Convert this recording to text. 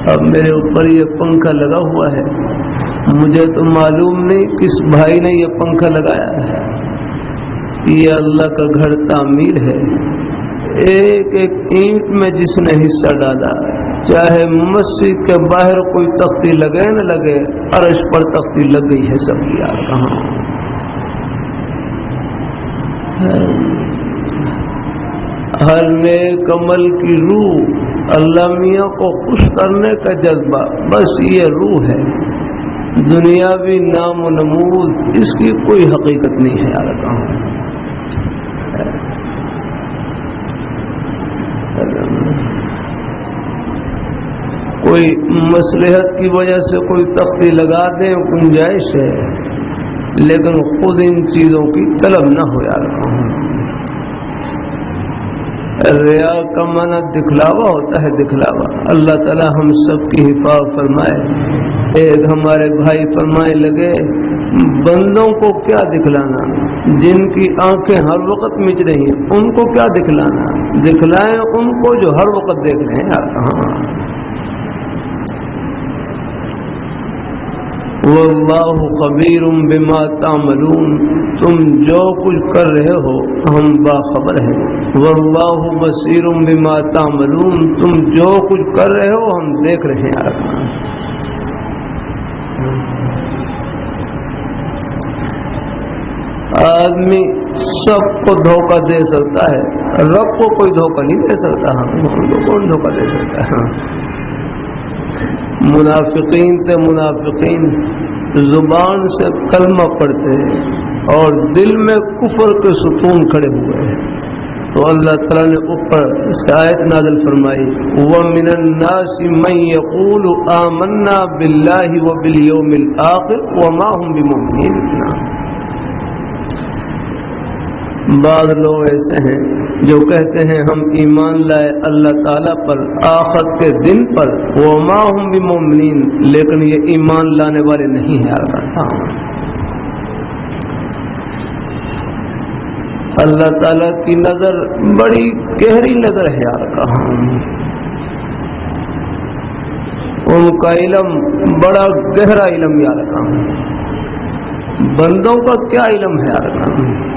اب میرے اوپر یہ پنکھا لگا ہوا ہے، مجھے تو معلوم نہیں کس بھائی نے یہ پنکھا لگایا ہے، یہ اللہ کا گھر تعمیر ہے، ایک ایک اینٹ میں جس نے حصہ ڈالا، چاہے مسجد کے باہر کوئی تختی لگے نہ لگے، عرش پر تختی لگ گئی ہے سب کی۔ یار کہاں ہر نیک عمل کی روح اللہ میاں کو خوش کرنے کا جذبہ، بس یہ روح ہے، دنیاوی نام و نمود اس کی کوئی حقیقت نہیں ہے۔ یار کہاں کوئی مصلحت کی وجہ سے کوئی تختی لگا دیں گنجائش ہے، لیکن خود ان چیزوں کی طلب نہ ہو۔ یار ریا کا معنی دکھلاوا ہوتا ہے، دکھلاوا۔ اللہ تعالی ہم سب کی حفاظت فرمائے۔ ایک ہمارے بھائی فرمائے لگے، بندوں کو کیا دکھلانا، جن کی آنکھیں ہر وقت مچ رہی ہیں ان کو کیا دکھلانا، دکھلائیں ان کو جو ہر وقت دیکھ رہے ہیں۔ یار کہاں واللہ خبیر بما تعملون، تم جو کچھ کر رہے ہو ہم باخبر ہیں۔ واللہ بصیر بما تعملون، تم جو کچھ کر رہے ہو ہم دیکھ رہے ہیں۔ آدمی سب کو دھوکہ دے سکتا ہے، رب کو کوئی دھوکہ نہیں دے سکتا۔ کون دھوکہ دے سکتا ہے؟ منافقین تھے، منافقین زبان سے کلمہ پڑھتے ہیں اور دل میں کفر کے ستون کھڑے ہوئے ہیں، تو اللہ تعالیٰ نے اوپر سے آیت نازل فرمائی، وَمِنَ النَّاسِ مَن يَقُولُ آمَنَّا بِاللَّهِ وَبِالْيَوْمِ الْآخِرِ وَمَا هُمْ بِمُؤْمِنِينَ۔ بعض لوگ ایسے ہیں جو کہتے ہیں ہم ایمان لائے اللہ تعالیٰ پر، آخرت کے دن پر، وَمَا هُمْ بِمُؤْمِنِينَ، لیکن یہ ایمان لانے والے نہیں ہیں۔ اللہ تعالیٰ کی نظر بڑی گہری نظر ہے۔ یار کہاں ان کا علم بڑا گہرا علم۔ یار کہاں بندوں کا کیا علم ہے؟ یار کہاں